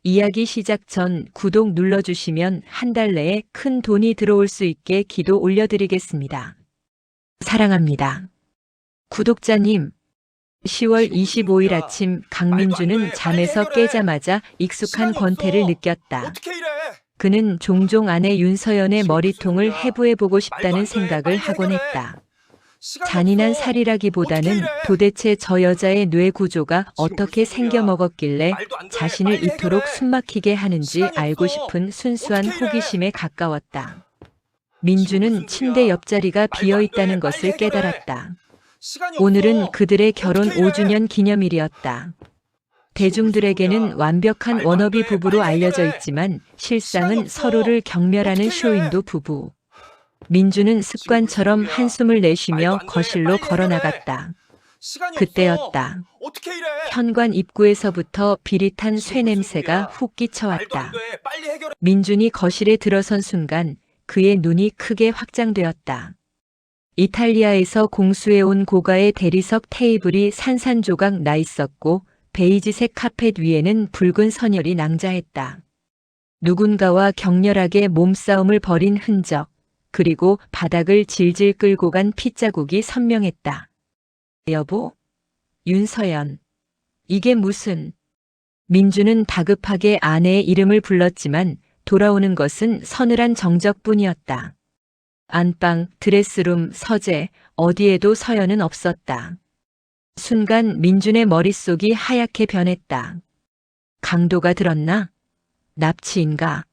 이야기 시작 전 구독 눌러주시면 한 달 내에 큰 돈이 들어올 수 있게 기도 올려드리겠습니다. 사랑합니다. 구독자님, 10월 25일 아침 강민주는 잠에서 깨자마자 익숙한 권태를 느꼈다. 그는 종종 아내 윤서연의 머리통을 해부해보고 싶다는 생각을 하곤 했다. 잔인한 살이라기보다는 도대체 저 여자의 뇌 구조가 어떻게 생겨먹었길래 자신을 이토록 숨막히게 하는지 알고 싶은 순수한 호기심에 가까웠다. 민주는 침대 옆자리가 비어있다는 것을 깨달았다. 오늘은 그들의 결혼 5주년 기념일이었다. 대중들에게는 완벽한 워너비 부부로 알려져 있지만 실상은 서로를 경멸하는 쇼윈도 부부. 민주는 습관처럼 한숨을 내쉬며 거실로 걸어나갔다. 그때였다. 현관 입구에서부터 비릿한 쇠 냄새가 훅 끼쳐왔다. 민준이 거실에 들어선 순간 그의 눈이 크게 확장되었다. 이탈리아에서 공수해온 고가의 대리석 테이블이 산산조각 나 있었고 베이지색 카펫 위에는 붉은 선열이 낭자했다. 누군가와 격렬하게 몸싸움을 벌인 흔적, 그리고 바닥을 질질 끌고 간 핏자국이 선명했다. 여보? 윤서연. 이게 무슨... 민주는 다급하게 아내의 이름을 불렀지만 돌아오는 것은 서늘한 정적뿐이었다. 안방, 드레스룸, 서재, 어디에도 서연은 없었다. 순간 민준의 머릿속이 하얗게 변했다. 강도가 들었나? 납치인가?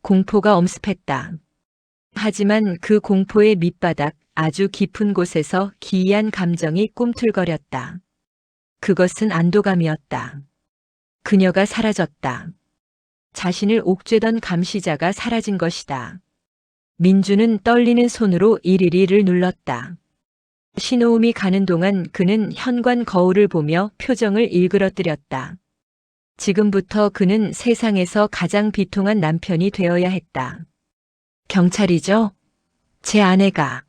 공포가 엄습했다. 하지만 그 공포의 밑바닥 아주 깊은 곳에서 기이한 감정이 꿈틀거렸다. 그것은 안도감이었다. 그녀가 사라졌다. 자신을 옥죄던 감시자가 사라진 것이다. 민주는 떨리는 손으로 일일이를 눌렀다. 신호음이 가는 동안 그는 현관 거울을 보며 표정을 일그러뜨렸다. 지금부터 그는 세상에서 가장 비통한 남편이 되어야 했다. 경찰이죠? 제 아내가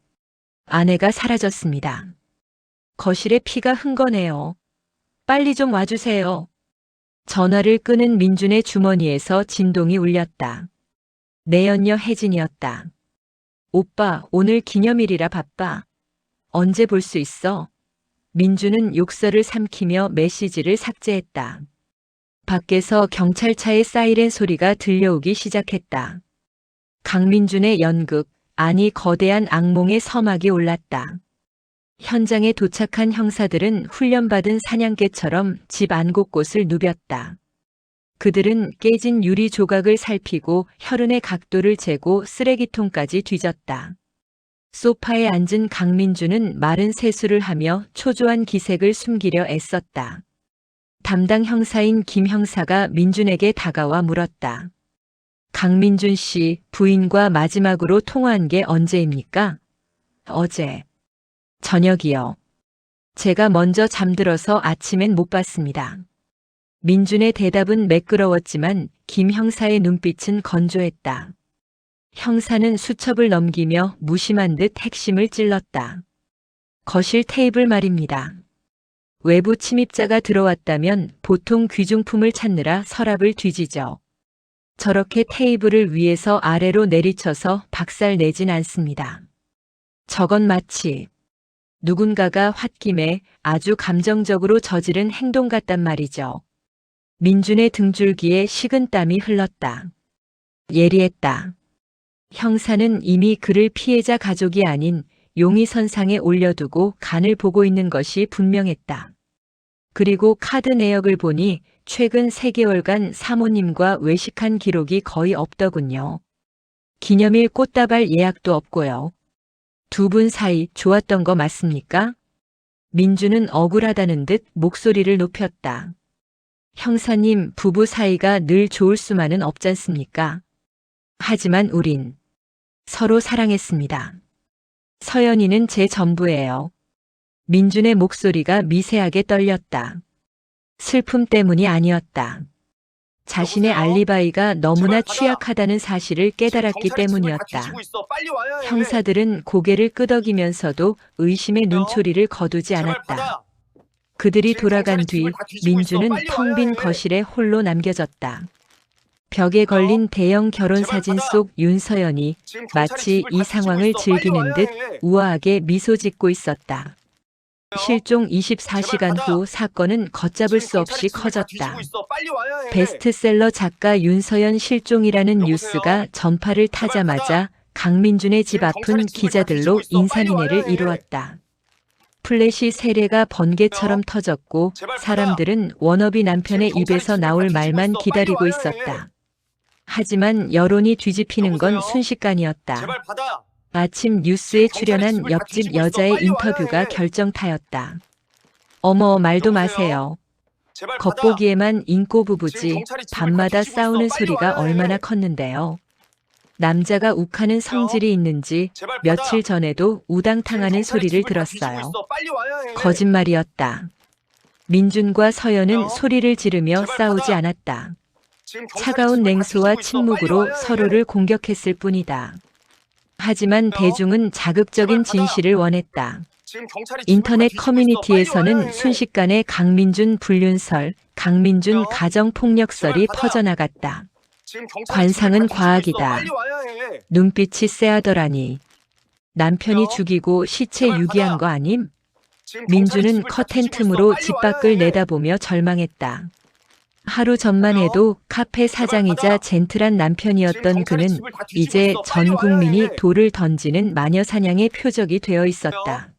사라졌습니다. 거실에 피가 흥건해요. 빨리 좀 와주세요. 전화를 끄는 민준의 주머니에서 진동이 울렸다. 내연녀 혜진이었다. 오빠, 오늘 기념일이라 바빠. 언제 볼 수 있어? 민준은 욕설을 삼키며 메시지를 삭제했다. 밖에서 경찰차의 사이렌 소리가 들려오기 시작했다. 강민준의 연극, 아니 거대한 악몽의 서막이 올랐다. 현장에 도착한 형사들은 훈련받은 사냥개처럼 집 안 곳곳을 누볐다. 그들은 깨진 유리 조각을 살피고 혈흔의 각도를 재고 쓰레기통까지 뒤졌다. 소파에 앉은 강민주는 마른 세수를 하며 초조한 기색을 숨기려 애썼다. 담당 형사인 김 형사가 민준에게 다가와 물었다. 강민준 씨, 부인과 마지막으로 통화한 게 언제입니까? 어제. 저녁이요. 제가 먼저 잠들어서 아침엔 못 봤습니다. 민준의 대답은 매끄러웠지만 김 형사의 눈빛은 건조했다. 형사는 수첩을 넘기며 무심한 듯 핵심을 찔렀다. 거실 테이블 말입니다. 외부 침입자가 들어왔다면 보통 귀중품을 찾느라 서랍을 뒤지죠. 저렇게 테이블을 위에서 아래로 내리쳐서 박살 내진 않습니다. 저건 마치 누군가가 홧김에 아주 감정적으로 저지른 행동 같단 말이죠. 민준의 등줄기에 식은땀이 흘렀다. 예리했다. 형사는 이미 그를 피해자 가족이 아닌 용의선상에 올려두고 간을 보고 있는 것이 분명했다. 그리고 카드 내역을 보니 최근 3개월간 사모님과 외식한 기록이 거의 없더군요. 기념일 꽃다발 예약도 없고요. 두 분 사이 좋았던 거 맞습니까? 민주는 억울하다는 듯 목소리를 높였다. 형사님, 부부 사이가 늘 좋을 수만은 없잖습니까? 하지만 우린 서로 사랑했습니다. 서연이는 제 전부예요. 민준의 목소리가 미세하게 떨렸다. 슬픔 때문이 아니었다. 자신의 알리바이가 너무나 취약하다는 사실을 깨달았기 때문이었다. 형사들은 고개를 끄덕이면서도 의심의 눈초리를 거두지 않았다. 그들이 돌아간 뒤 민주는 텅 빈 거실에 홀로 남겨졌다. 벽에 걸린 대형 결혼사진 제발 받아. 속 윤서연이 지금 경찰이 마치 집을 이 다 뒤지고 상황을 있어. 빨리 즐기는 와야 듯 해. 우아하게 미소 짓고 있었다. 실종 제발 24시간 받아. 후 사건은 걷잡을 지금 수 경찰이 없이 집을 다 뒤지고 커졌다. 있어. 빨리 와야 해. 베스트셀러 작가 윤서연 실종이라는 여보세요? 뉴스가 전파를 제발 타자마자 받아. 강민준의 집 지금 경찰이 앞은 집을 다 뒤지고 기자들로 있어. 빨리 와야 인산인해를 해. 이루었다. 플래시 세례가 번개처럼 터졌고 제발 받아. 사람들은 워너비 남편의 지금 경찰이 입에서 집을 다 나올 뒤지고 말만 있어. 빨리 기다리고 와야 있었다. 하지만 여론이 뒤집히는 건 여보세요? 순식간이었다. 제발 받아. 아침 뉴스에 지금 경찰이 출연한 집을 다 옆집 뒤지고 있어. 여자의 빨리 와야 인터뷰가 해. 결정타였다. 어머, 말도 여보세요? 마세요. 제발 받아. 겉보기에만 인꼬 지금 부부지 경찰이 집을 다 밤마다 뒤지고 있어. 싸우는 빨리 소리가 와야 해. 얼마나 컸는데요. 남자가 욱하는 성질이 있는지 제발 받아. 며칠 전에도 지금 우당탕하는 경찰이 소리를 집을 다 뒤지고 들었어요. 있어. 빨리 와야 해. 거짓말이었다. 민준과 서연은 여보세요? 소리를 지르며 제발 싸우지 받아. 않았다. 지금 경찰이 차가운 집을 다 냉소와 뒤지고 있어. 침묵으로 빨리 와야 해. 서로를 공격했을 뿐이다. 하지만 여보세요? 대중은 자극적인 제발 받아. 진실을 원했다. 지금 경찰이 집을 다 인터넷 뒤지고 있어. 빨리 와야 커뮤니티에서는 해. 순식간에 강민준 불륜설, 강민준 여보세요? 가정폭력설이 제발 받아. 퍼져나갔다. 지금 경찰이 관상은 집을 다 뒤지고 있어. 과학이다. 빨리 와야 해. 눈빛이 쎄하더라니. 남편이 여보세요? 죽이고 시체 제발 유기한 받아. 거 아님? 지금 경찰이 민주는 집을 다 커튼 뒤지고 있어. 틈으로 빨리 집 와야 밖을 해. 내다보며 절망했다. 하루 전만 여보세요? 해도 카페 제발 사장이자 받아. 젠틀한 지금 남편이었던 경찰이 그는 집을 다 뒤지고 이제 있어. 빨리 전 와야 국민이 해. 돌을 던지는 마녀 사냥의 표적이 되어 있었다.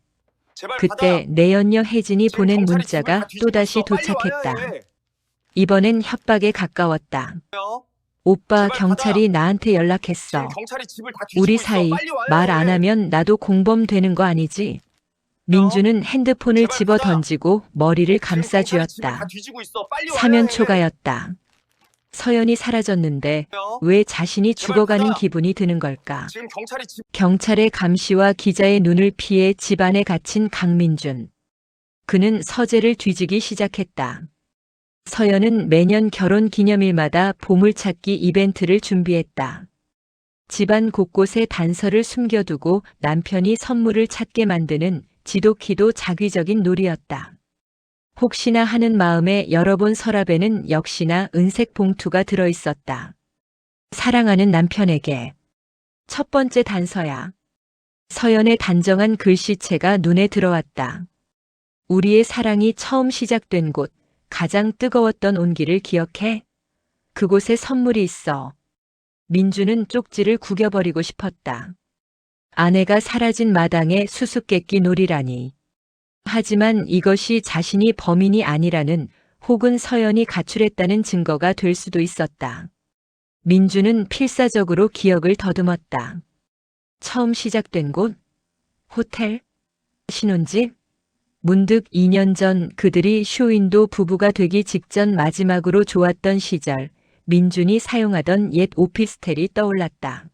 제발 그때 받아. 내연녀 혜진이 지금 보낸 경찰이 집을 다 문자가 뒤지고 또다시 있어. 빨리 와야 도착했다. 해. 이번엔 협박에 가까웠다. 여보세요? 오빠, 제발 경찰이 나한테 지금 연락했어. 경찰이 집을 다 뒤지고 우리 있어. 사이 빨리 와야 말 안 해. 하면 나도 공범되는 거 아니지? 민주는 핸드폰을 제발 집어 받아. 던지고 머리를 지금 경찰이 집을 감싸쥐었다. 다 뒤지고 있어. 빨리 와야 사면 해. 초가였다. 서연이 사라졌는데 여보세요? 왜 자신이 제발 죽어가는 받아. 기분이 드는 걸까? 지금 경찰이 집 경찰의 감시와 기자의 눈을 피해 집안에 갇힌 강민준. 그는 서재를 뒤지기 시작했다. 서연은 매년 결혼 기념일마다 보물찾기 이벤트를 준비했다. 집안 곳곳에 단서를 숨겨두고 남편이 선물을 찾게 만드는 지독히도 자기적인 놀이였다. 혹시나 하는 마음에 열어본 서랍에는 역시나 은색 봉투가 들어있었다. 사랑하는 남편에게. 첫 번째 단서야. 서연의 단정한 글씨체가 눈에 들어왔다. 우리의 사랑이 처음 시작된 곳, 가장 뜨거웠던 온기를 기억해? 그곳에 선물이 있어. 민주는 쪽지를 구겨버리고 싶었다. 아내가 사라진 마당에 수수께끼 놀이라니. 하지만 이것이 자신이 범인이 아니라는 혹은 서연이 가출했다는 증거가 될 수도 있었다. 민주는 필사적으로 기억을 더듬었다. 처음 시작된 곳? 호텔? 신혼집? 문득 2년 전 그들이 쇼윈도 부부가 되기 직전 마지막으로 좋았던 시절, 민준이 사용하던 옛 오피스텔이 떠올랐다.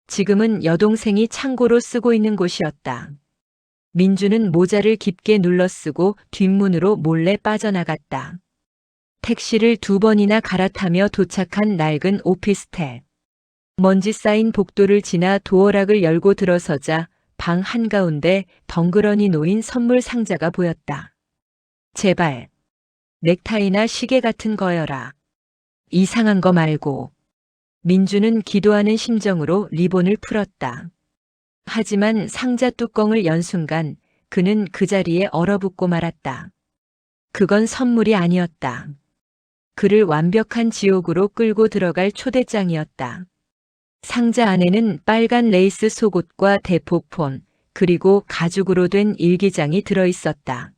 지금은 여동생이 창고로 쓰고 있는 곳이었다. 민주는 모자를 깊게 눌러쓰고 뒷문으로 몰래 빠져나갔다. 택시를 2번이나 갈아타며 도착한 낡은 오피스텔. 먼지 쌓인 복도를 지나 도어락을 열고 들어서자 방 한가운데 덩그러니 놓인 선물 상자가 보였다. 제발, 넥타이나 시계 같은 거여라. 이상한 거 말고. 민주는 기도하는 심정으로 리본을 풀었다. 하지만 상자 뚜껑을 연 순간 그는 그 자리에 얼어붙고 말았다. 그건 선물이 아니었다. 그를 완벽한 지옥으로 끌고 들어갈 초대장이었다. 상자 안에는 빨간 레이스 속옷과 대포폰, 그리고 가죽으로 된 일기장이 들어있었다.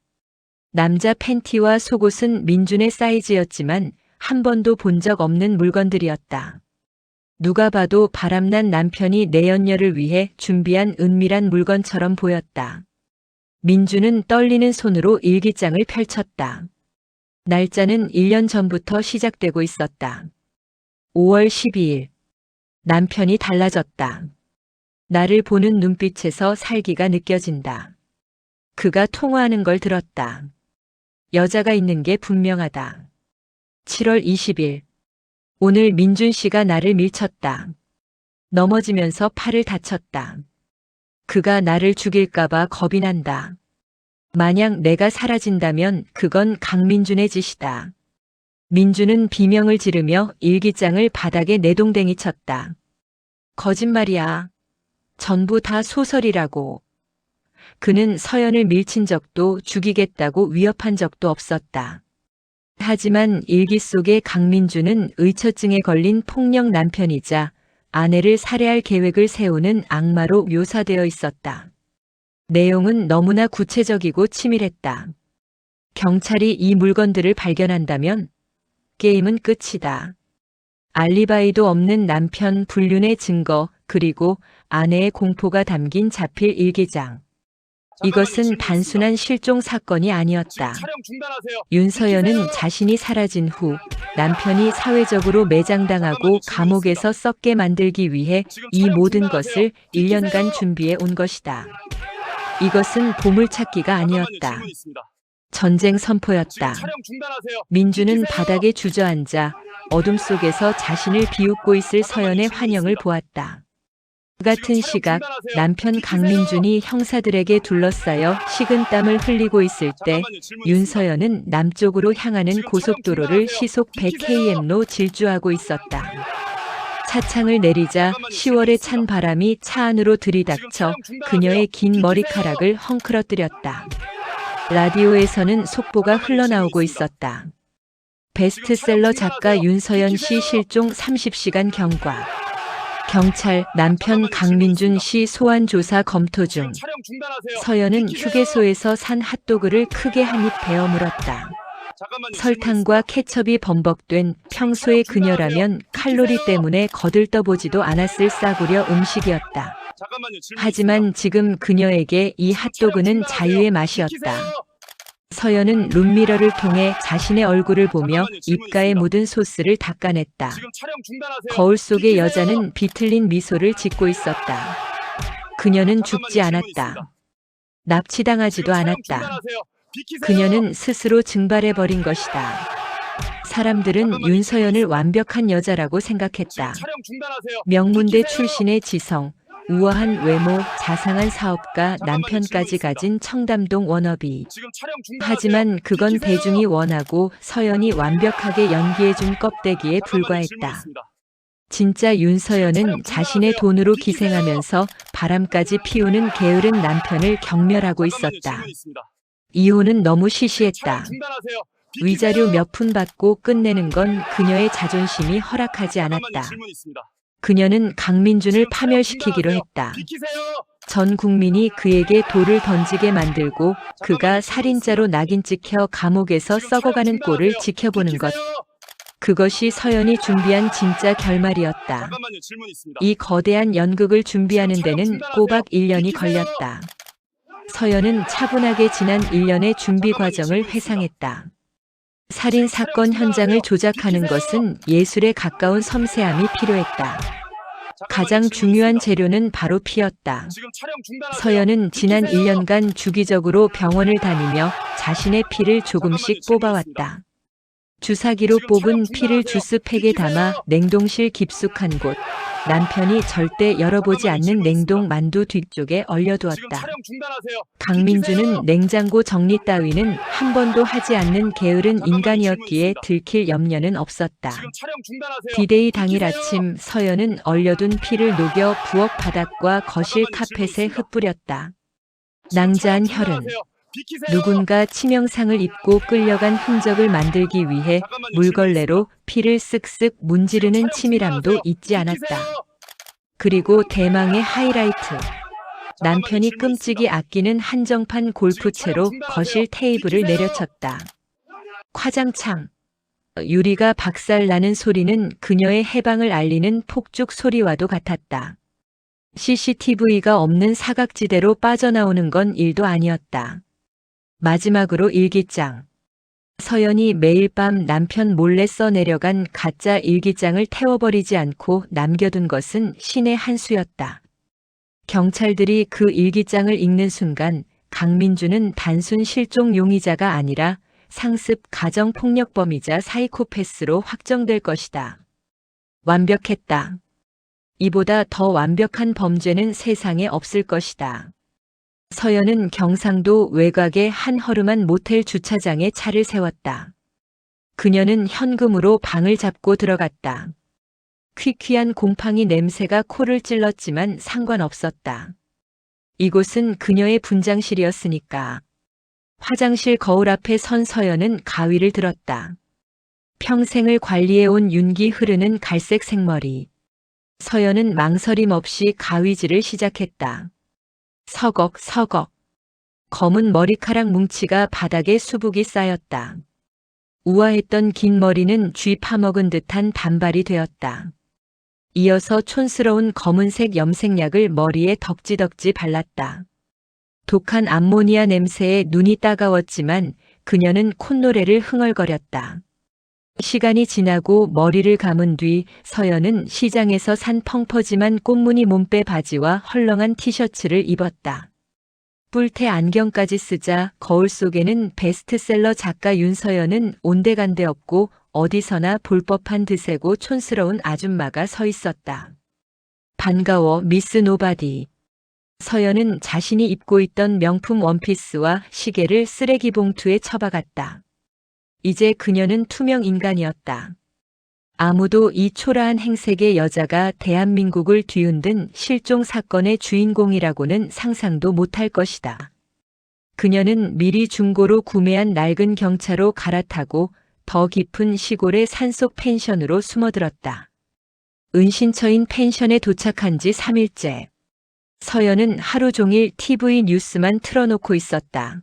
남자 팬티와 속옷은 민준의 사이즈였지만 한 번도 본 적 없는 물건들이었다. 누가 봐도 바람난 남편이 내연녀를 위해 준비한 은밀한 물건처럼 보였다. 민주는 떨리는 손으로 일기장을 펼쳤다. 날짜는 1년 전부터 시작되고 있었다. 5월 12일. 남편이 달라졌다. 나를 보는 눈빛에서 살기가 느껴진다. 그가 통화하는 걸 들었다. 여자가 있는 게 분명하다. 7월 20일. 오늘 민준 씨가 나를 밀쳤다. 넘어지면서 팔을 다쳤다. 그가 나를 죽일까봐 겁이 난다. 만약 내가 사라진다면 그건 강민준의 짓이다. 민주는 비명을 지르며 일기장을 바닥에 내동댕이 쳤다. 거짓말이야. 전부 다 소설이라고. 그는 서연을 밀친 적도 죽이겠다고 위협한 적도 없었다. 하지만 일기 속의 강민주는 의처증에 걸린 폭력 남편이자 아내를 살해할 계획을 세우는 악마로 묘사되어 있었다. 내용은 너무나 구체적이고 치밀했다. 경찰이 이 물건들을 발견한다면 게임은 끝이다. 알리바이도 없는 남편 불륜의 증거, 그리고 아내의 공포가 담긴 자필 일기장. 이것은 단순한 실종 사건이 아니었다. 촬영 중단하세요. 윤서연은 자신이 사라진 후 남편이 사회적으로 매장당하고 감옥에서 썩게 만들기 위해 이 모든 것을 1년간 준비해 온 것이다. 이것은 보물찾기가 아니었다. 전쟁 선포였다. 촬영 중단하세요. 민주는 바닥에 주저앉아 어둠 속에서 자신을 비웃고 있을 서연의 환영을 보았다. 그 같은 시각 남편 강민준이 형사들에게 둘러싸여 식은땀을 흘리고 있을 때 윤서연은 남쪽으로 향하는 고속도로를 시속 100km로 질주하고 있었다. 차창을 내리자 10월의 찬 바람이 차 안으로 들이닥쳐 그녀의 긴 머리카락을 헝클어뜨렸다. 라디오에서는 속보가 흘러나오고 있었다. 베스트셀러 작가 윤서연 씨 실종 30시간 경과. 경찰 남편 강민준 씨 소환 조사 검토 중. 서연은 휴게소에서 산 핫도그를 크게 한 입 베어 물었다. 설탕과 케첩이 범벅된 평소의 그녀라면 칼로리 때문에 거들떠보지도 않았을 싸구려 음식이었다. 하지만 지금 그녀에게 이 핫도그는 자유의 맛이었다. 서연은 룸미러를 통해 자신의 얼굴을 보며 입가에 묻은 소스를 닦아냈다. 거울 속의 여자는 비틀린 미소를 짓고 있었다. 그녀는 죽지 않았다. 납치당하지도 않았다. 그녀는 스스로 증발해버린 것이다. 사람들은 윤서연을 완벽한 여자라고 생각했다. 명문대 출신의 지성, 우아한 외모, 자상한 사업가, 남편까지 가진 청담동 워너비. 하지만 그건 대중이 원하고 서연이 완벽하게 연기해준 껍데기에 불과했다. 진짜 윤서연은 자신의 돈으로 기생하면서 바람까지 피우는 게으른 남편을 경멸하고 있었다. 이혼은 너무 시시했다. 위자료 몇 푼 받고 끝내는 건 그녀의 자존심이 허락하지 않았다. 그녀는 강민준을 파멸시키기로 했다. 전 국민이 그에게 돌을 던지게 만들고 그가 살인자로 낙인 찍혀 감옥에서 썩어가는 꼴을 지켜보는 것. 그것이 서연이 준비한 진짜 결말이었다. 이 거대한 연극을 준비하는 데는 꼬박 1년이 걸렸다. 서연은 차분하게 지난 1년의 준비 과정을 회상했다. 살인 사건 현장을 조작하는 것은 예술에 가까운 섬세함이 필요했다. 가장 중요한 재료는 바로 피였다. 서연은 지난 1년간 주기적으로 병원을 다니며 자신의 피를 조금씩 뽑아왔다. 주사기로 뽑은 피를 주스팩에 담아 냉동실 깊숙한 곳, 남편이 절대 열어보지 않는 냉동 만두 뒤쪽에 얼려두었다. 강민주는 냉장고 정리 따위는 한 번도 하지 않는 게으른 인간이었기에 들킬 염려는 없었다. 디데이 당일 아침 서연은 얼려둔 피를 녹여 부엌 바닥과 거실 카펫에 흩뿌렸다. 낭자한 혈흔. 누군가 치명상을 입고 끌려간 흔적을 만들기 위해 물걸레로 피를 쓱쓱 문지르는 치밀함도 잊지 않았다. 그리고 대망의 하이라이트. 남편이 끔찍이 아끼는 한정판 골프채로 거실 테이블을 내려쳤다. 화장창. 유리가 박살나는 소리는 그녀의 해방을 알리는 폭죽 소리와도 같았다. CCTV가 없는 사각지대로 빠져나오는 건 일도 아니었다. 마지막으로 일기장. 서연이 매일 밤 남편 몰래 써내려간 가짜 일기장을 태워버리지 않고 남겨둔 것은 신의 한 수였다. 경찰들이 그 일기장을 읽는 순간 강민주는 단순 실종 용의자가 아니라 상습 가정폭력범이자 사이코패스로 확정될 것이다. 완벽했다. 이보다 더 완벽한 범죄는 세상에 없을 것이다. 서연은 경상도 외곽의 한 허름한 모텔 주차장에 차를 세웠다. 그녀는 현금으로 방을 잡고 들어갔다. 퀴퀴한 곰팡이 냄새가 코를 찔렀지만 상관없었다. 이곳은 그녀의 분장실이었으니까. 화장실 거울 앞에 선 서연은 가위를 들었다. 평생을 관리해온 윤기 흐르는 갈색 생머리. 서연은 망설임 없이 가위질을 시작했다. 서걱 서걱. 검은 머리카락 뭉치가 바닥에 수북이 쌓였다. 우아했던 긴 머리는 쥐 파먹은 듯한 단발이 되었다. 이어서 촌스러운 검은색 염색약을 머리에 덕지덕지 발랐다. 독한 암모니아 냄새에 눈이 따가웠지만 그녀는 콧노래를 흥얼거렸다. 시간이 지나고 머리를 감은 뒤 서연은 시장에서 산 펑퍼짐한 꽃무늬 몸빼 바지와 헐렁한 티셔츠를 입었다. 뿔테 안경까지 쓰자 거울 속에는 베스트셀러 작가 윤서연은 온데간데 없고 어디서나 볼 법한 드세고 촌스러운 아줌마가 서 있었다. 반가워 미스 노바디. 서연은 자신이 입고 있던 명품 원피스와 시계를 쓰레기 봉투에 처박았다. 이제 그녀는 투명 인간이었다. 아무도 이 초라한 행색의 여자가 대한민국을 뒤흔든 실종 사건의 주인공이라고는 상상도 못할 것이다. 그녀는 미리 중고로 구매한 낡은 경차로 갈아타고 더 깊은 시골의 산속 펜션으로 숨어들었다. 은신처인 펜션에 도착한 지 3일째. 서연은 하루 종일 TV 뉴스만 틀어놓고 있었다.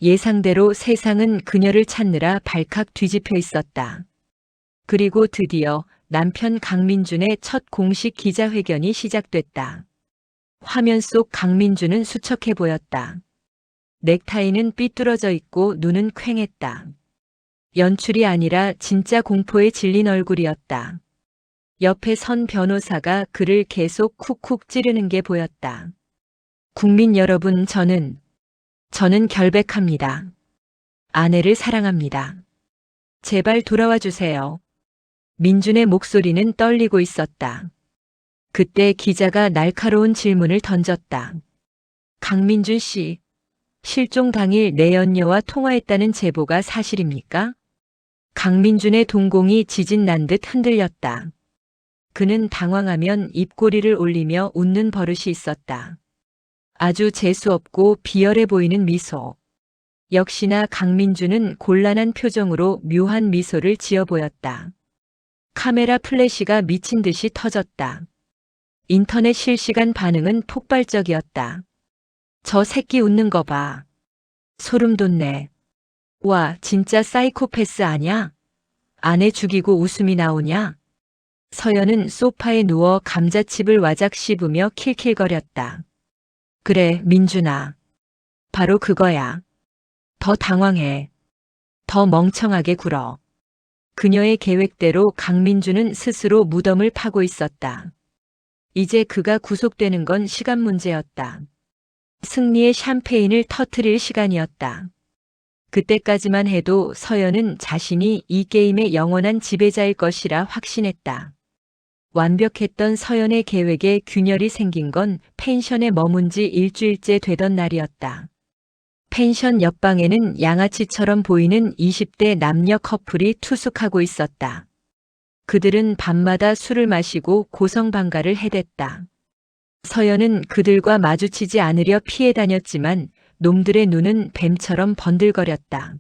예상대로 세상은 그녀를 찾느라 발칵 뒤집혀 있었다. 그리고 드디어 남편 강민준의 첫 공식 기자회견이 시작됐다. 화면 속 강민준은 수척해 보였다. 넥타이는 삐뚤어져 있고 눈은 퀭했다. 연출이 아니라 진짜 공포에 질린 얼굴이었다. 옆에 선 변호사가 그를 계속 쿡쿡 찌르는 게 보였다. 국민 여러분, 저는 결백합니다. 아내를 사랑합니다. 제발 돌아와 주세요. 민준의 목소리는 떨리고 있었다. 그때 기자가 날카로운 질문을 던졌다. 강민준 씨, 실종 당일 내 연녀와 통화했다는 제보가 사실입니까? 강민준의 동공이 지진 난 듯 흔들렸다. 그는 당황하면 입꼬리를 올리며 웃는 버릇이 있었다. 아주 재수없고 비열해 보이는 미소. 역시나 강민준은 곤란한 표정으로 묘한 미소를 지어 보였다. 카메라 플래시가 미친 듯이 터졌다. 인터넷 실시간 반응은 폭발적이었다. 저 새끼 웃는 거 봐. 소름 돋네. 와, 진짜 사이코패스 아냐? 아내 죽이고 웃음이 나오냐? 서연은 소파에 누워 감자칩을 와작 씹으며 킬킬거렸다. 그래, 민준아. 바로 그거야. 더 당황해. 더 멍청하게 굴어. 그녀의 계획대로 강민준은 스스로 무덤을 파고 있었다. 이제 그가 구속되는 건 시간 문제였다. 승리의 샴페인을 터뜨릴 시간이었다. 그때까지만 해도 서연은 자신이 이 게임의 영원한 지배자일 것이라 확신했다. 완벽했던 서연의 계획에 균열이 생긴 건 펜션에 머문 지 일주일째 되던 날이었다. 펜션 옆방에는 양아치처럼 보이는 20대 남녀 커플이 투숙하고 있었다. 그들은 밤마다 술을 마시고 고성방가를 해댔다. 서연은 그들과 마주치지 않으려 피해 다녔지만 놈들의 눈은 뱀처럼 번들거렸다.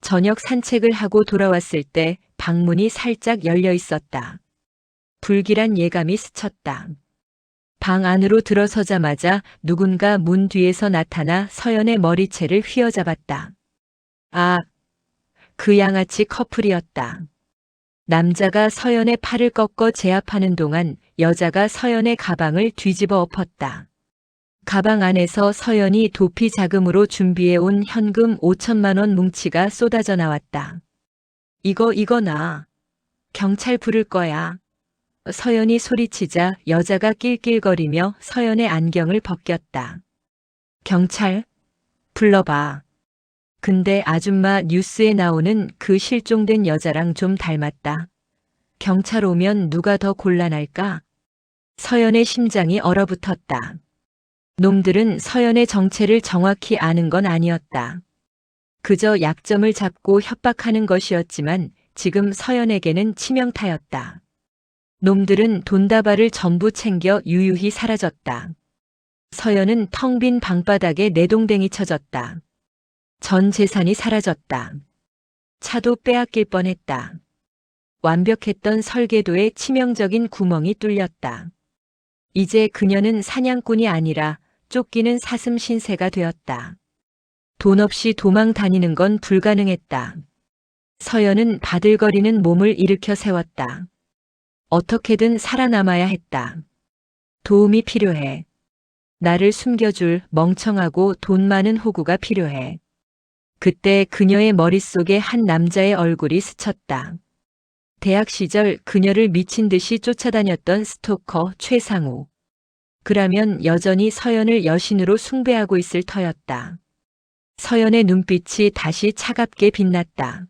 저녁 산책을 하고 돌아왔을 때 방문이 살짝 열려 있었다. 불길한 예감이 스쳤다. 방 안으로 들어서자마자 누군가 문 뒤에서 나타나 서연의 머리채를 휘어잡았다. 아, 그 양아치 커플이었다. 남자가 서연의 팔을 꺾어 제압하는 동안 여자가 서연의 가방을 뒤집어 엎었다. 가방 안에서 서연이 도피 자금으로 준비해온 현금 5천만 원 뭉치가 쏟아져 나왔다. 이거 나. 경찰 부를 거야. 서연이 소리치자 여자가 낄낄거리며 서연의 안경을 벗겼다. 경찰? 불러봐. 근데 아줌마 뉴스에 나오는 그 실종된 여자랑 좀 닮았다. 경찰 오면 누가 더 곤란할까? 서연의 심장이 얼어붙었다. 놈들은 서연의 정체를 정확히 아는 건 아니었다. 그저 약점을 잡고 협박하는 것이었지만 지금 서연에게는 치명타였다. 놈들은 돈다발을 전부 챙겨 유유히 사라졌다. 서연은 텅 빈 방바닥에 내동댕이 쳐졌다. 전 재산이 사라졌다. 차도 빼앗길 뻔했다. 완벽했던 설계도에 치명적인 구멍이 뚫렸다. 이제 그녀는 사냥꾼이 아니라 쫓기는 사슴 신세가 되었다. 돈 없이 도망 다니는 건 불가능했다. 서연은 바들거리는 몸을 일으켜 세웠다. 어떻게든 살아남아야 했다. 도움이 필요해. 나를 숨겨줄 멍청하고 돈 많은 호구가 필요해. 그때 그녀의 머릿속에 한 남자의 얼굴이 스쳤다. 대학 시절 그녀를 미친 듯이 쫓아다녔던 스토커 최상우. 그라면 여전히 서연을 여신으로 숭배하고 있을 터였다. 서연의 눈빛이 다시 차갑게 빛났다.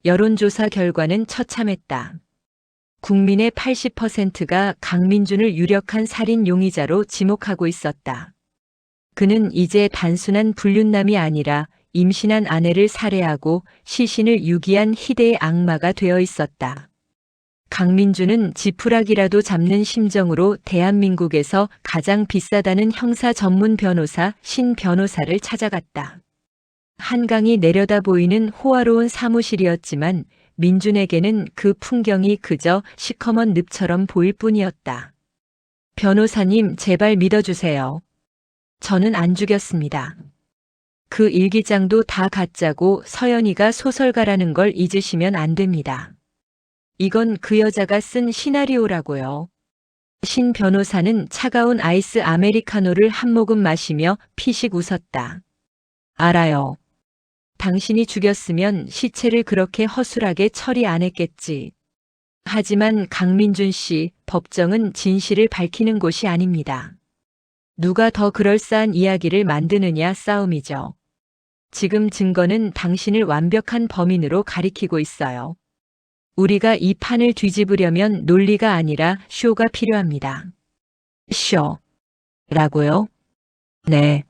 여론조사 결과는 처참했다. 국민의 80%가 강민준을 유력한 살인 용의자로 지목하고 있었다. 그는 이제 단순한 불륜남이 아니라 임신한 아내를 살해하고 시신을 유기한 희대의 악마가 되어 있었다. 강민준은 지푸라기라도 잡는 심정으로 대한민국에서 가장 비싸다는 형사 전문 변호사 신 변호사를 찾아갔다. 한강이 내려다 보이는 호화로운 사무실이었지만 민준에게는 그 풍경이 그저 시커먼 늪처럼 보일 뿐이었다. 변호사님, 제발 믿어주세요. 저는 안 죽였습니다. 그 일기장도 다 가짜고 서연이가 소설가라는 걸 잊으시면 안 됩니다. 이건 그 여자가 쓴 시나리오라고요. 신 변호사는 차가운 아이스 아메리카노를 한 모금 마시며 피식 웃었다. 알아요. 당신이 죽였으면 시체를 그렇게 허술하게 처리 안 했겠지. 하지만 강민준 씨, 법정은 진실을 밝히는 곳이 아닙니다. 누가 더 그럴싸한 이야기를 만드느냐 싸움이죠. 지금 증거는 당신을 완벽한 범인으로 가리키고 있어요. 우리가 이 판을 뒤집으려면 논리가 아니라 쇼가 필요합니다. 쇼. 라고요? 네.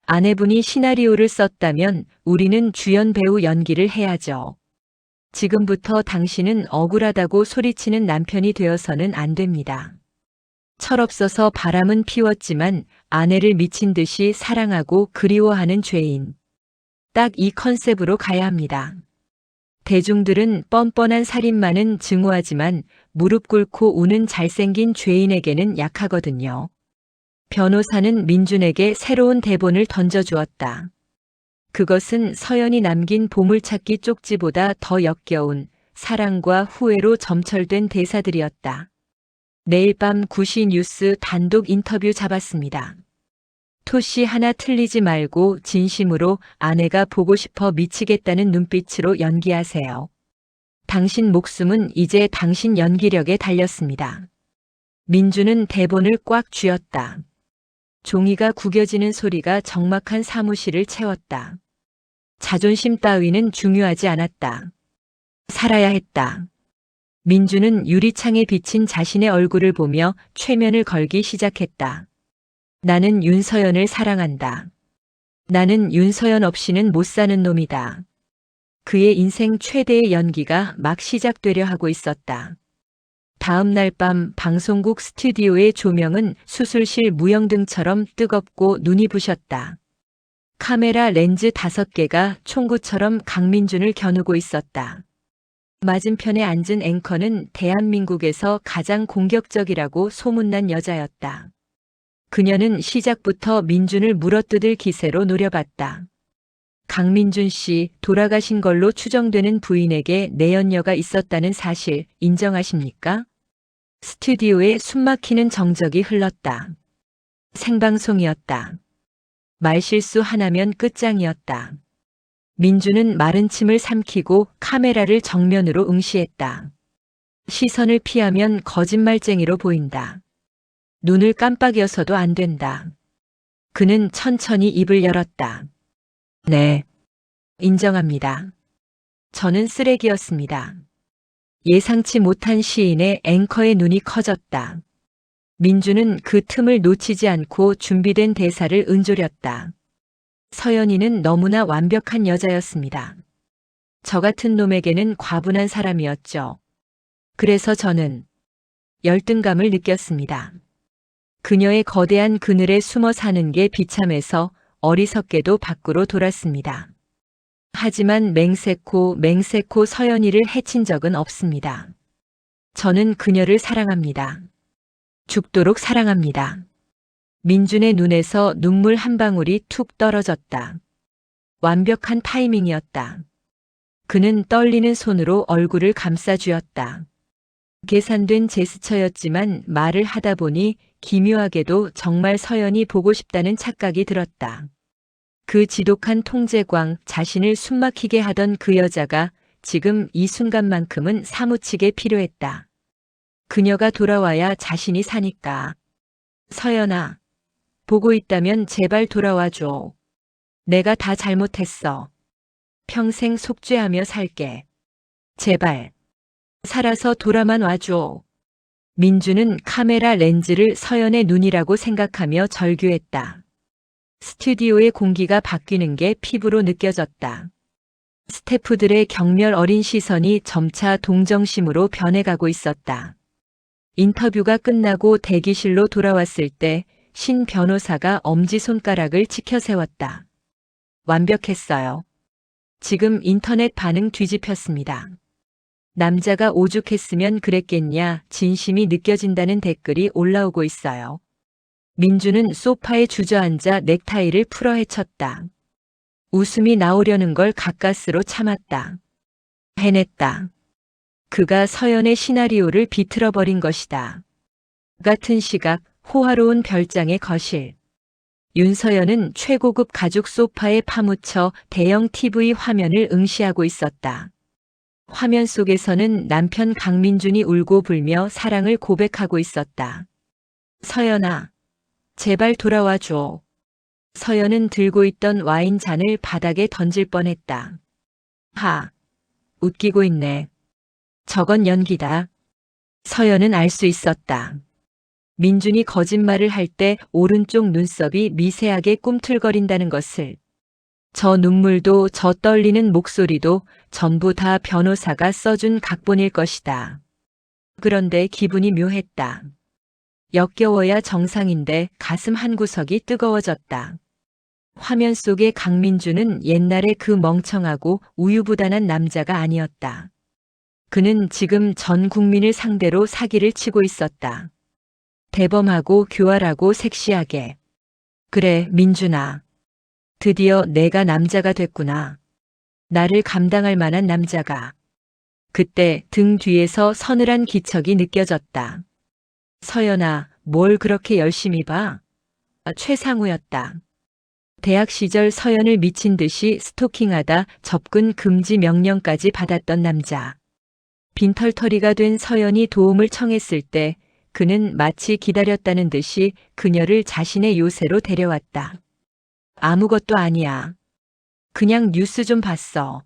아내분이 시나리오를 썼다면 우리는 주연 배우 연기를 해야죠. 지금부터 당신은 억울하다고 소리치는 남편이 되어서는 안 됩니다. 철없어서 바람은 피웠지만 아내를 미친 듯이 사랑하고 그리워하는 죄인. 딱 이 컨셉으로 가야 합니다. 대중들은 뻔뻔한 살인마는 증오하지만 무릎 꿇고 우는 잘생긴 죄인에게는 약하거든요. 변호사는 민준에게 새로운 대본을 던져주었다. 그것은 서연이 남긴 보물찾기 쪽지보다 더 역겨운 사랑과 후회로 점철된 대사들이었다. 내일 밤 9시 뉴스 단독 인터뷰 잡았습니다. 토씨 하나 틀리지 말고 진심으로 아내가 보고 싶어 미치겠다는 눈빛으로 연기하세요. 당신 목숨은 이제 당신 연기력에 달렸습니다. 민주는 대본을 꽉 쥐었다. 종이가 구겨지는 소리가 적막한 사무실을 채웠다. 자존심 따위는 중요하지 않았다. 살아야 했다. 민주는 유리창에 비친 자신의 얼굴을 보며 최면을 걸기 시작했다. 나는 윤서연을 사랑한다. 나는 윤서연 없이는 못 사는 놈이다. 그의 인생 최대의 연기가 막 시작되려 하고 있었다. 다음 날 밤 방송국 스튜디오의 조명은 수술실 무영등처럼 뜨겁고 눈이 부셨다. 카메라 렌즈 5개가 총구처럼 강민준을 겨누고 있었다. 맞은편에 앉은 앵커는 대한민국에서 가장 공격적이라고 소문난 여자였다. 그녀는 시작부터 민준을 물어뜯을 기세로 노려봤다. 강민준 씨, 돌아가신 걸로 추정되는 부인에게 내연녀가 있었다는 사실 인정하십니까? 스튜디오에 숨막히는 정적이 흘렀다. 생방송이었다. 말실수 하나면 끝장이었다. 민준은 마른 침을 삼키고 카메라를 정면으로 응시했다. 시선을 피하면 거짓말쟁이로 보인다. 눈을 깜빡여서도 안 된다. 그는 천천히 입을 열었다. 네, 인정합니다. 저는 쓰레기였습니다. 예상치 못한 시인의 앵커의 눈이 커졌다. 민주는 그 틈을 놓치지 않고 준비된 대사를 은조렸다. 서연이는 너무나 완벽한 여자였습니다. 저 같은 놈에게는 과분한 사람이었죠. 그래서 저는 열등감을 느꼈습니다. 그녀의 거대한 그늘에 숨어 사는 게 비참해서 어리석게도 밖으로 돌았습니다. 하지만 맹세코 서연이를 해친 적은 없습니다. 저는 그녀를 사랑합니다. 죽도록 사랑합니다. 민준의 눈에서 눈물 한 방울이 툭 떨어졌다. 완벽한 타이밍이었다. 그는 떨리는 손으로 얼굴을 감싸 쥐었다. 계산된 제스처였지만 말을 하다 보니 기묘하게도 정말 서연이 보고 싶다는 착각이 들었다. 그 지독한 통제광, 자신을 숨막히게 하던 그 여자가 지금 이 순간만큼은 사무치게 필요했다. 그녀가 돌아와야 자신이 사니까. 서연아, 보고 있다면 제발 돌아와줘. 내가 다 잘못했어. 평생 속죄하며 살게. 제발. 살아서 돌아만 와줘. 민주는 카메라 렌즈를 서연의 눈이라고 생각하며 절규했다. 스튜디오의 공기가 바뀌는 게 피부로 느껴졌다. 스태프들의 경멸 어린 시선이 점차 동정심으로 변해가고 있었다. 인터뷰가 끝나고 대기실로 돌아왔을 때 신 변호사가 엄지손가락을 치켜 세웠다. 완벽했어요. 지금 인터넷 반응 뒤집혔습니다. 남자가 오죽했으면 그랬겠냐, 진심이 느껴진다는 댓글이 올라오고 있어요. 민주는 소파에 주저앉아 넥타이를 풀어 헤쳤다. 웃음이 나오려는 걸 가까스로 참았다. 해냈다. 그가 서연의 시나리오를 비틀어버린 것이다. 같은 시각, 호화로운 별장의 거실. 윤서연은 최고급 가죽 소파에 파묻혀 대형 TV 화면을 응시하고 있었다. 화면 속에서는 남편 강민준이 울고 불며 사랑을 고백하고 있었다. 서연아, 제발 돌아와 줘. 서연은 들고 있던 와인 잔을 바닥에 던질 뻔했다. 웃기고 있네. 저건 연기다. 서연은 알 수 있었다. 민준이 거짓말을 할 때 오른쪽 눈썹이 미세하게 꿈틀거린다는 것을. 저 눈물도 저 떨리는 목소리도 전부 다 변호사가 써준 각본일 것이다. 그런데 기분이 묘했다. 역겨워야 정상인데 가슴 한구석이 뜨거워졌다. 화면 속의 강민주는 옛날에 그 멍청하고 우유부단한 남자가 아니었다. 그는 지금 전 국민을 상대로 사기를 치고 있었다. 대범하고 교활하고 섹시하게. 그래, 민준아. 드디어 내가 남자가 됐구나. 나를 감당할 만한 남자가. 그때 등 뒤에서 서늘한 기척이 느껴졌다. 서연아, 뭘 그렇게 열심히 봐? 최상우였다. 대학 시절 서연을 미친 듯이 스토킹하다 접근 금지 명령까지 받았던 남자. 빈털터리가 된 서연이 도움을 청했을 때 그는 마치 기다렸다는 듯이 그녀를 자신의 요새로 데려왔다. 아무것도 아니야. 그냥 뉴스 좀 봤어.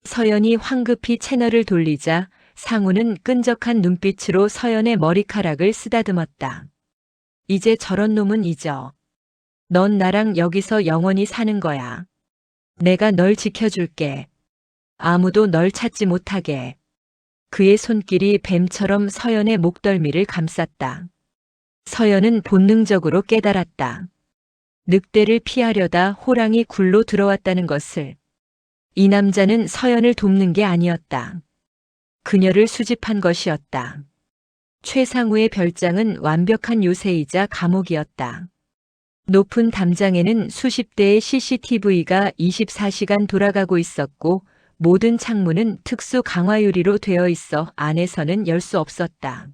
서연이 황급히 채널을 돌리자 상우는 끈적한 눈빛으로 서연의 머리카락을 쓰다듬었다. 이제 저런 놈은 잊어. 넌 나랑 여기서 영원히 사는 거야. 내가 널 지켜줄게. 아무도 널 찾지 못하게. 그의 손길이 뱀처럼 서연의 목덜미를 감쌌다. 서연은 본능적으로 깨달았다. 늑대를 피하려다 호랑이 굴로 들어왔다는 것을. 이 남자는 서연을 돕는 게 아니었다. 그녀를 수집한 것이었다. 최상우의 별장은 완벽한 요새이자 감옥이었다. 높은 담장에는 수십 대의 CCTV가 24시간 돌아가고 있었고 모든 창문은 특수 강화 유리로 되어 있어 안에서는 열 수 없었다.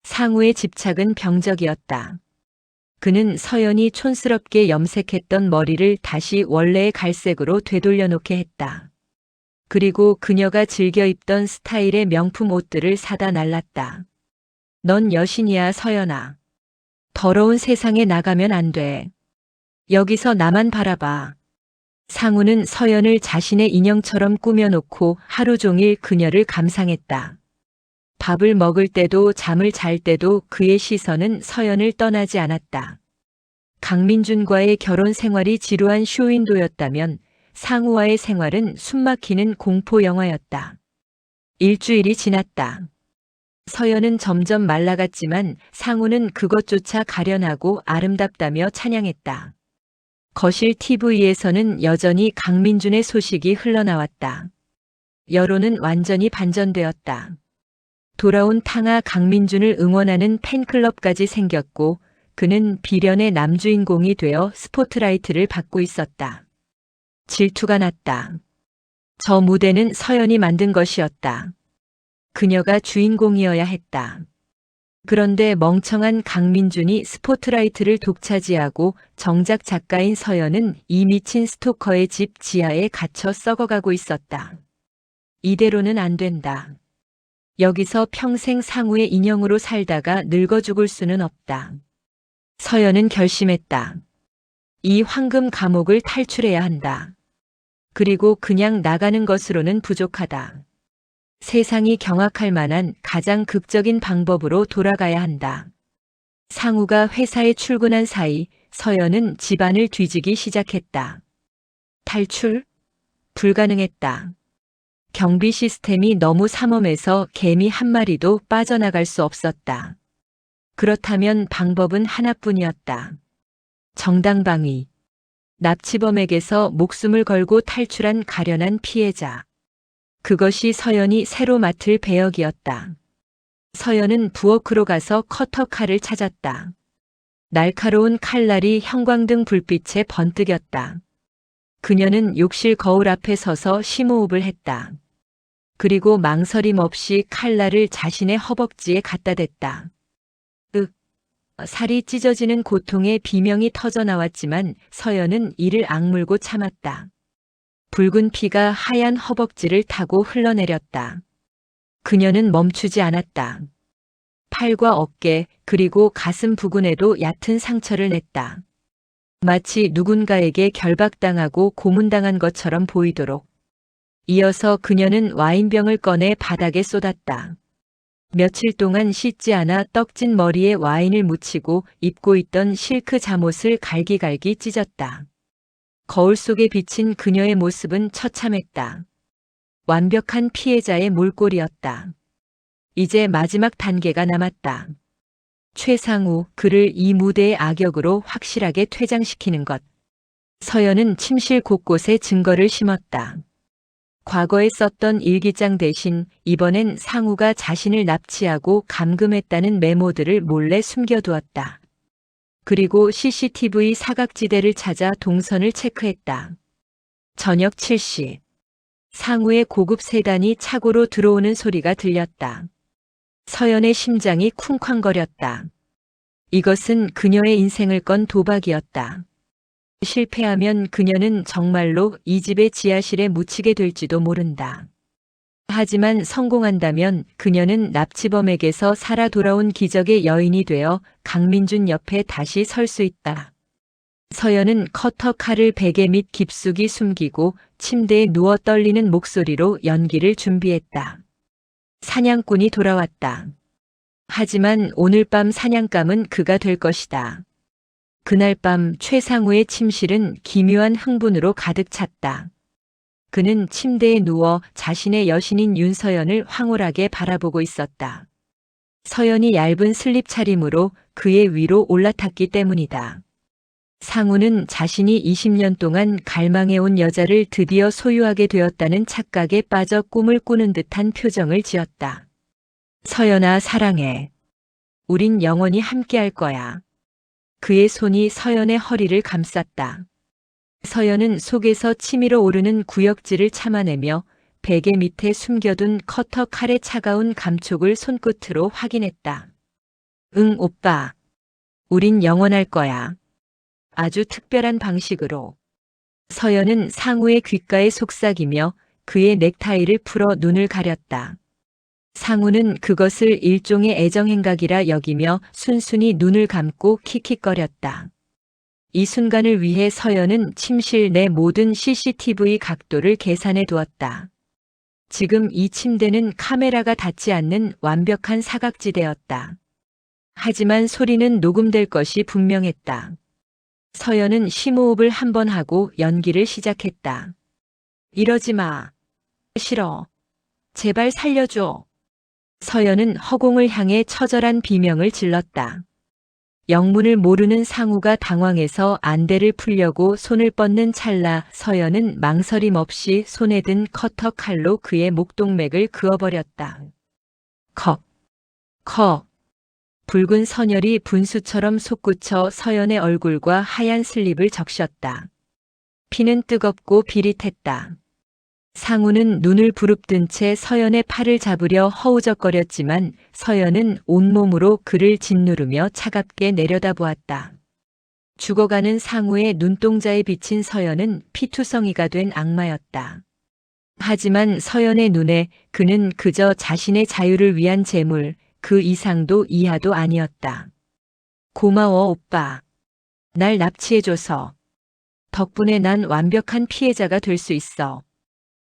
상우의 집착은 병적이었다. 그는 서연이 촌스럽게 염색했던 머리를 다시 원래의 갈색으로 되돌려 놓게 했다. 그리고 그녀가 즐겨 입던 스타일의 명품 옷들을 사다 날랐다. 넌 여신이야, 서연아. 더러운 세상에 나가면 안 돼. 여기서 나만 바라봐. 상우는 서연을 자신의 인형처럼 꾸며놓고 하루 종일 그녀를 감상했다. 밥을 먹을 때도 잠을 잘 때도 그의 시선은 서연을 떠나지 않았다. 강민준과의 결혼 생활이 지루한 쇼윈도였다면 상우와의 생활은 숨막히는 공포 영화였다. 일주일이 지났다. 서연은 점점 말라갔지만 상우는 그것조차 가련하고 아름답다며 찬양했다. 거실 TV에서는 여전히 강민준의 소식이 흘러나왔다. 여론은 완전히 반전되었다. 돌아온 탕아 강민준을 응원하는 팬클럽까지 생겼고 그는 비련의 남주인공이 되어 스포트라이트를 받고 있었다. 질투가 났다. 저 무대는 서연이 만든 것이었다. 그녀가 주인공이어야 했다. 그런데 멍청한 강민준이 스포트라이트를 독차지하고 정작 작가인 서연은 이 미친 스토커의 집 지하에 갇혀 썩어가고 있었다. 이대로는 안 된다. 여기서 평생 상우의 인형으로 살다가 늙어 죽을 수는 없다. 서연은 결심했다. 이 황금 감옥을 탈출해야 한다. 그리고 그냥 나가는 것으로는 부족하다. 세상이 경악할 만한 가장 극적인 방법으로 돌아가야 한다. 상우가 회사에 출근한 사이 서연은 집안을 뒤지기 시작했다. 탈출? 불가능했다. 경비 시스템이 너무 삼엄해서 개미 한 마리도 빠져나갈 수 없었다. 그렇다면 방법은 하나뿐이었다. 정당방위. 납치범에게서 목숨을 걸고 탈출한 가련한 피해자. 그것이 서연이 새로 맡을 배역이었다. 서연은 부엌으로 가서 커터칼을 찾았다. 날카로운 칼날이 형광등 불빛에 번뜩였다. 그녀는 욕실 거울 앞에 서서 심호흡을 했다. 그리고 망설임 없이 칼날을 자신의 허벅지에 갖다 댔다. 살이 찢어지는 고통에 비명이 터져 나왔지만 서연은 이를 악물고 참았다. 붉은 피가 하얀 허벅지를 타고 흘러내렸다. 그녀는 멈추지 않았다. 팔과 어깨 그리고 가슴 부근에도 얕은 상처를 냈다. 마치 누군가에게 결박당하고 고문당한 것처럼 보이도록. 이어서 그녀는 와인병을 꺼내 바닥에 쏟았다. 며칠 동안 씻지 않아 떡진 머리에 와인을 묻히고 입고 있던 실크 잠옷을 갈기갈기 찢었다. 거울 속에 비친 그녀의 모습은 처참했다. 완벽한 피해자의 몰골이었다. 이제 마지막 단계가 남았다. 최상우, 그를 이 무대의 악역으로 확실하게 퇴장시키는 것. 서연은 침실 곳곳에 증거를 심었다. 과거에 썼던 일기장 대신 이번엔 상우가 자신을 납치하고 감금했다는 메모들을 몰래 숨겨두었다. 그리고 CCTV 사각지대를 찾아 동선을 체크했다. 저녁 7시. 상우의 고급 세단이 차고로 들어오는 소리가 들렸다. 서연의 심장이 쿵쾅거렸다. 이것은 그녀의 인생을 건 도박이었다. 실패하면 그녀는 정말로 이 집의 지하실에 묻히게 될지도 모른다. 하지만 성공한다면 그녀는 납치범에게서 살아 돌아온 기적의 여인이 되어 강민준 옆에 다시 설 수 있다. 서연은 커터 칼을 베개 밑 깊숙이 숨기고 침대에 누워 떨리는 목소리로 연기를 준비했다. 사냥꾼이 돌아왔다. 하지만 오늘 밤 사냥감은 그가 될 것이다. 그날 밤 최상우의 침실은 기묘한 흥분으로 가득 찼다. 그는 침대에 누워 자신의 여신인 윤서연을 황홀하게 바라보고 있었다. 서연이 얇은 슬립 차림으로 그의 위로 올라탔기 때문이다. 상우는 자신이 20년 동안 갈망해온 여자를 드디어 소유하게 되었다는 착각에 빠져 꿈을 꾸는 듯한 표정을 지었다. 서연아, 사랑해. 우린 영원히 함께할 거야. 그의 손이 서연의 허리를 감쌌다. 서연은 속에서 치밀어 오르는 구역질을 참아내며 베개 밑에 숨겨둔 커터 칼의 차가운 감촉을 손끝으로 확인했다. 응, 오빠. 우린 영원할 거야. 아주 특별한 방식으로. 서연은 상우의 귓가에 속삭이며 그의 넥타이를 풀어 눈을 가렸다. 상우는 그것을 일종의 애정행각이라 여기며 순순히 눈을 감고 킥킥거렸다. 이 순간을 위해 서연은 침실 내 모든 CCTV 각도를 계산해 두었다. 지금 이 침대는 카메라가 닿지 않는 완벽한 사각지대였다. 하지만 소리는 녹음될 것이 분명했다. 서연은 심호흡을 한 번 하고 연기를 시작했다. 이러지 마. 싫어. 제발 살려줘. 서연은 허공을 향해 처절한 비명을 질렀다. 영문을 모르는 상우가 당황해서 안대를 풀려고 손을 뻗는 찰나 서연은 망설임 없이 손에 든 커터 칼로 그의 목동맥을 그어버렸다. 컥, 컥. 붉은 선혈이 분수처럼 솟구쳐 서연의 얼굴과 하얀 슬립을 적셨다. 피는 뜨겁고 비릿했다. 상우는 눈을 부릅뜬 채 서연의 팔을 잡으려 허우적거렸지만 서연은 온몸으로 그를 짓누르며 차갑게 내려다보았다. 죽어가는 상우의 눈동자에 비친 서연은 피투성이가 된 악마였다. 하지만 서연의 눈에 그는 그저 자신의 자유를 위한 재물, 그 이상도 이하도 아니었다. 고마워, 오빠. 날 납치해줘서. 덕분에 난 완벽한 피해자가 될 수 있어.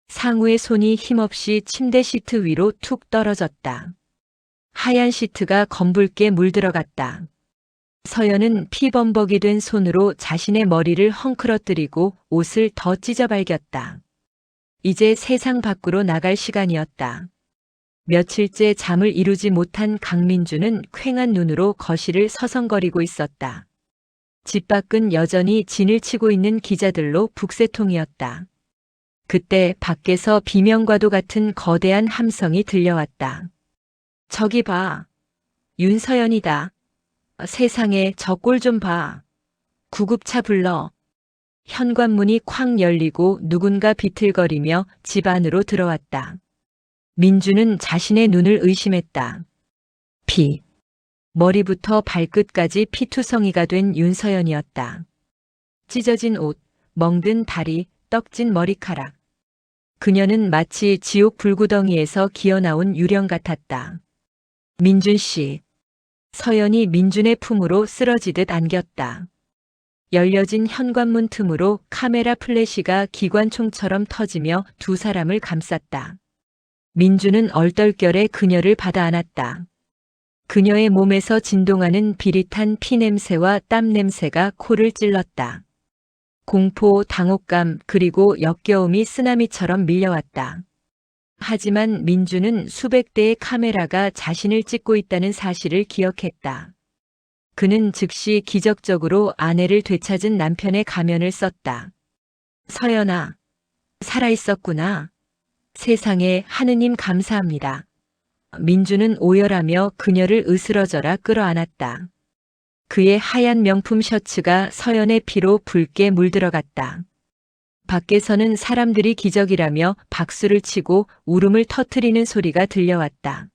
상우의 손이 힘없이 침대 시트 위로 툭 떨어졌다. 하얀 시트가 검붉게 물들어갔다. 서연은 피범벅이 된 손으로 자신의 머리를 헝클어뜨리고 옷을 더 찢어발겼다. 이제 세상 밖으로 나갈 시간이었다. 며칠째 잠을 이루지 못한 강민주는 퀭한 눈으로 거실을 서성거리고 있었다. 집 밖은 여전히 진을 치고 있는 기자들로 북새통이었다. 그때 밖에서 비명과도 같은 거대한 함성이 들려왔다. 저기 봐. 윤서연이다. 세상에 저 꼴 좀 봐. 구급차 불러. 현관문이 쾅 열리고 누군가 비틀거리며 집 안으로 들어왔다. 민주는 자신의 눈을 의심했다. 피. 머리부터 발끝까지 피투성이가 된 윤서연이었다. 찢어진 옷, 멍든 다리, 떡진 머리카락. 그녀는 마치 지옥 불구덩이에서 기어나온 유령 같았다. 민준 씨. 서연이 민준의 품으로 쓰러지듯 안겼다. 열려진 현관문 틈으로 카메라 플래시가 기관총처럼 터지며 두 사람을 감쌌다. 민준은 얼떨결에 그녀를 받아 안았다. 그녀의 몸에서 진동하는 비릿한 피냄새와 땀냄새가 코를 찔렀다. 공포, 당혹감, 그리고 역겨움이 쓰나미처럼 밀려왔다. 하지만 민주는 수백 대의 카메라가 자신을 찍고 있다는 사실을 기억했다. 그는 즉시 기적적으로 아내를 되찾은 남편의 가면을 썼다. 서연아, 살아있었구나. 세상에 하느님 감사합니다. 민주는 오열하며 그녀를 으스러져라 끌어안았다. 그의 하얀 명품 셔츠가 서연의 피로 붉게 물들어갔다. 밖에서는 사람들이 기적이라며 박수를 치고 울음을 터뜨리는 소리가 들려왔다.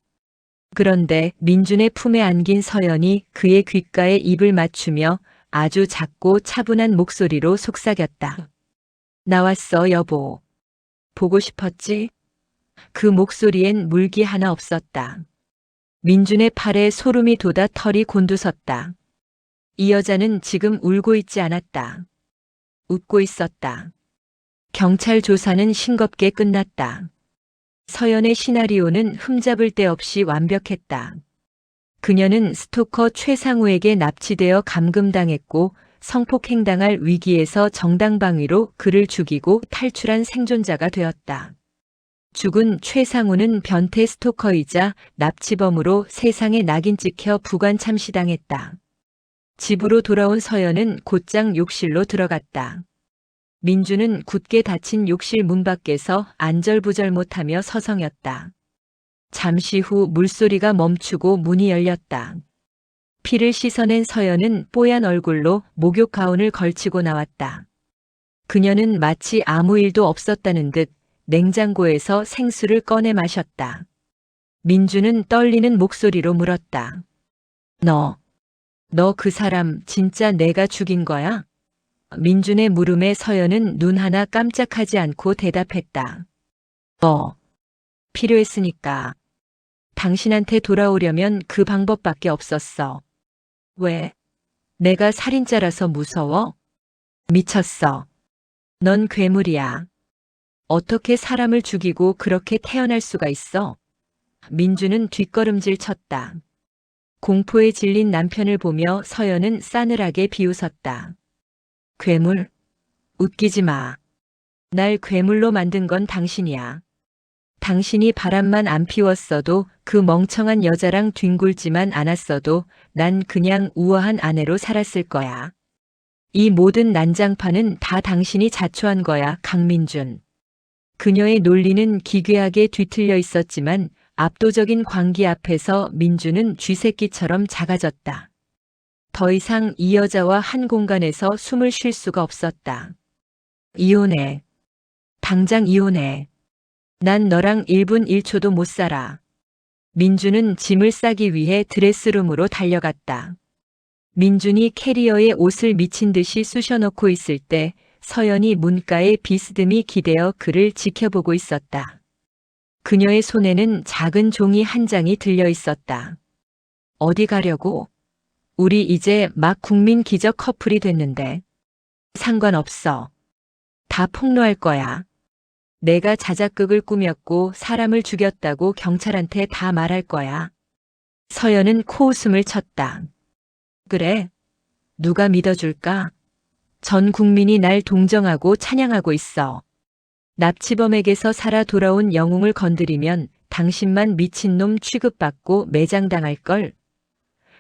그런데 민준의 품에 안긴 서연이 그의 귓가에 입을 맞추며 아주 작고 차분한 목소리로 속삭였다. 나왔어, 여보. 보고 싶었지? 그 목소리엔 물기 하나 없었다. 민준의 팔에 소름이 돋아 털이 곤두섰다. 이 여자는 지금 울고 있지 않았다. 웃고 있었다. 경찰 조사는 싱겁게 끝났다. 서연의 시나리오는 흠잡을 데 없이 완벽했다. 그녀는 스토커 최상우에게 납치되어 감금당했고 성폭행당할 위기에서 정당방위로 그를 죽이고 탈출한 생존자가 되었다. 죽은 최상우는 변태 스토커이자 납치범으로 세상에 낙인 찍혀 부관 참시당했다. 집으로 돌아온 서연은 곧장 욕실로 들어갔다. 민주는 굳게 닫힌 욕실 문 밖에서 안절부절 못하며 서성였다. 잠시 후 물소리가 멈추고 문이 열렸다. 피를 씻어낸 서연은 뽀얀 얼굴로 목욕 가운을 걸치고 나왔다. 그녀는 마치 아무 일도 없었다는 듯 냉장고에서 생수를 꺼내 마셨다. 민주는 떨리는 목소리로 물었다. 너 그 사람 진짜 내가 죽인 거야? 민준의 물음에 서연은 눈 하나 깜짝하지 않고 대답했다. 필요했으니까. 당신한테 돌아오려면 그 방법밖에 없었어. 왜? 내가 살인자라서 무서워? 미쳤어. 넌 괴물이야. 어떻게 사람을 죽이고 그렇게 태어날 수가 있어? 민주는 뒷걸음질 쳤다. 공포에 질린 남편을 보며 서연은 싸늘하게 비웃었다. 괴물? 웃기지 마. 날 괴물로 만든 건 당신이야. 당신이 바람만 안 피웠어도 그 멍청한 여자랑 뒹굴지만 않았어도 난 그냥 우아한 아내로 살았을 거야. 이 모든 난장판은 다 당신이 자초한 거야, 강민준. 그녀의 논리는 기괴하게 뒤틀려 있었지만 압도적인 광기 앞에서 민주는 쥐새끼처럼 작아졌다. 더 이상 이 여자와 한 공간에서 숨을 쉴 수가 없었다. 이혼해. 당장 이혼해. 난 너랑 1분 1초도 못 살아. 민주는 짐을 싸기 위해 드레스룸으로 달려갔다. 민준이 캐리어에 옷을 미친 듯이 쑤셔넣고 있을 때 서연이 문가에 비스듬히 기대어 그를 지켜보고 있었다. 그녀의 손에는 작은 종이 한 장이 들려 있었다. 어디 가려고? 우리 이제 막 국민 기적 커플이 됐는데. 상관없어. 다 폭로할 거야. 내가 자작극을 꾸몄고 사람을 죽였다고 경찰한테 다 말할 거야. 서연은 코웃음을 쳤다. 그래? 누가 믿어줄까? 전 국민이 날 동정하고 찬양하고 있어. 납치범에게서 살아 돌아온 영웅을 건드리면 당신만 미친놈 취급받고 매장당할걸.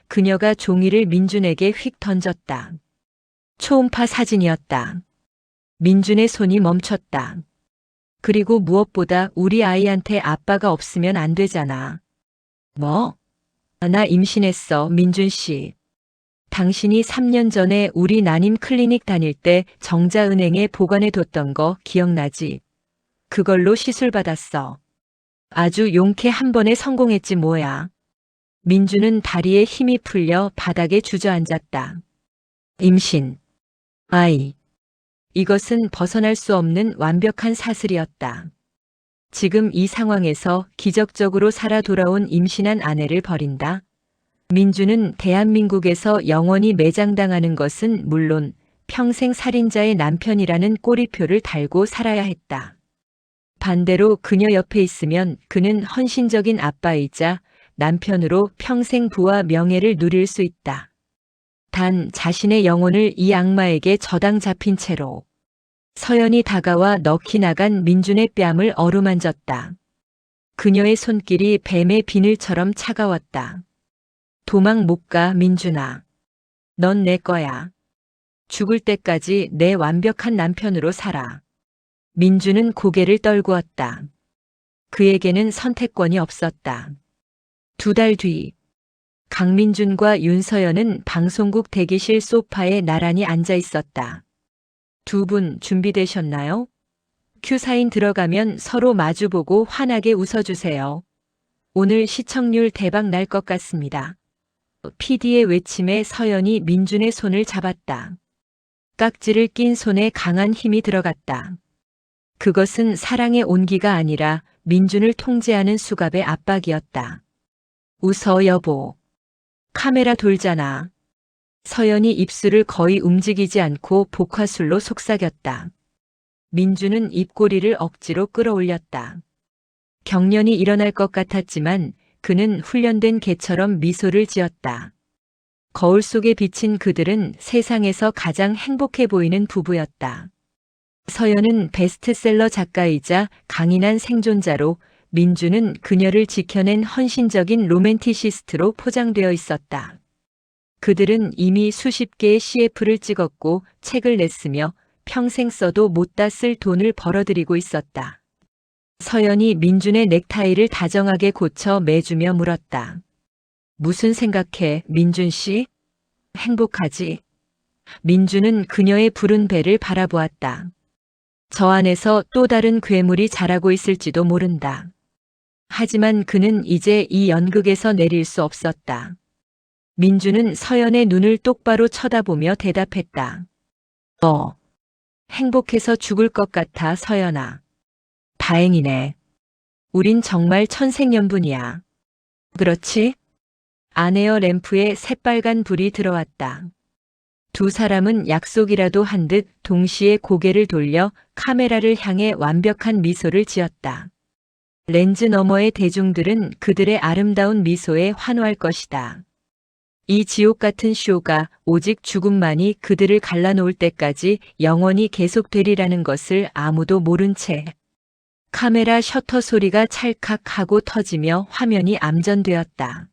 그녀가 종이를 민준에게 휙 던졌다. 초음파 사진이었다. 민준의 손이 멈췄다. 그리고 무엇보다 우리 아이한테 아빠가 없으면 안 되잖아. 뭐? 나 임신했어, 민준 씨. 당신이 3년 전에 우리 난임 클리닉 다닐 때 정자은행에 보관해뒀던 거 기억나지? 그걸로 시술 받았어. 아주 용케 한 번에 성공했지 뭐야. 민주는 다리에 힘이 풀려 바닥에 주저앉았다. 임신. 아이. 이것은 벗어날 수 없는 완벽한 사슬이었다. 지금 이 상황에서 기적적으로 살아 돌아온 임신한 아내를 버린다. 민주는 대한민국에서 영원히 매장당하는 것은 물론 평생 살인자의 남편이라는 꼬리표를 달고 살아야 했다. 반대로 그녀 옆에 있으면 그는 헌신적인 아빠이자 남편으로 평생 부와 명예를 누릴 수 있다. 단 자신의 영혼을 이 악마에게 저당 잡힌 채로. 서연이 다가와 넋이 나간 민준의 뺨을 어루만졌다. 그녀의 손길이 뱀의 비늘처럼 차가웠다. 도망 못 가, 민준아. 넌 내 거야. 죽을 때까지 내 완벽한 남편으로 살아. 민준은 고개를 떨구었다. 그에게는 선택권이 없었다. 2달 뒤, 강민준과 윤서연은 방송국 대기실 소파에 나란히 앉아 있었다. 두 분 준비되셨나요? 큐사인 들어가면 서로 마주보고 환하게 웃어주세요. 오늘 시청률 대박 날 것 같습니다. PD의 외침에 서연이 민준의 손을 잡았다. 깍지를 낀 손에 강한 힘이 들어갔다. 그것은 사랑의 온기가 아니라 민준을 통제하는 수갑의 압박이었다. 웃어 여보. 카메라 돌잖아. 서연이 입술을 거의 움직이지 않고 복화술로 속삭였다. 민준은 입꼬리를 억지로 끌어올렸다. 경련이 일어날 것 같았지만 그는 훈련된 개처럼 미소를 지었다. 거울 속에 비친 그들은 세상에서 가장 행복해 보이는 부부였다. 서연은 베스트셀러 작가이자 강인한 생존자로 민주는 그녀를 지켜낸 헌신적인 로맨티시스트로 포장되어 있었다. 그들은 이미 수십 개의 CF를 찍었고 책을 냈으며 평생 써도 못다 쓸 돈을 벌어들이고 있었다. 서연이 민준의 넥타이를 다정하게 고쳐 매주며 물었다. 무슨 생각해, 민준 씨? 행복하지? 민준은 그녀의 푸른 배를 바라보았다. 저 안에서 또 다른 괴물이 자라고 있을지도 모른다. 하지만 그는 이제 이 연극에서 내릴 수 없었다. 민주는 서연의 눈을 똑바로 쳐다보며 대답했다. 행복해서 죽을 것 같아, 서연아. 다행이네. 우린 정말 천생연분이야. 그렇지? 아내어 램프에 새빨간 불이 들어왔다. 두 사람은 약속이라도 한 듯 동시에 고개를 돌려 카메라를 향해 완벽한 미소를 지었다. 렌즈 너머의 대중들은 그들의 아름다운 미소에 환호할 것이다. 이 지옥 같은 쇼가 오직 죽음만이 그들을 갈라놓을 때까지 영원히 계속되리라는 것을 아무도 모른 채 카메라 셔터 소리가 찰칵하고 터지며 화면이 암전되었다.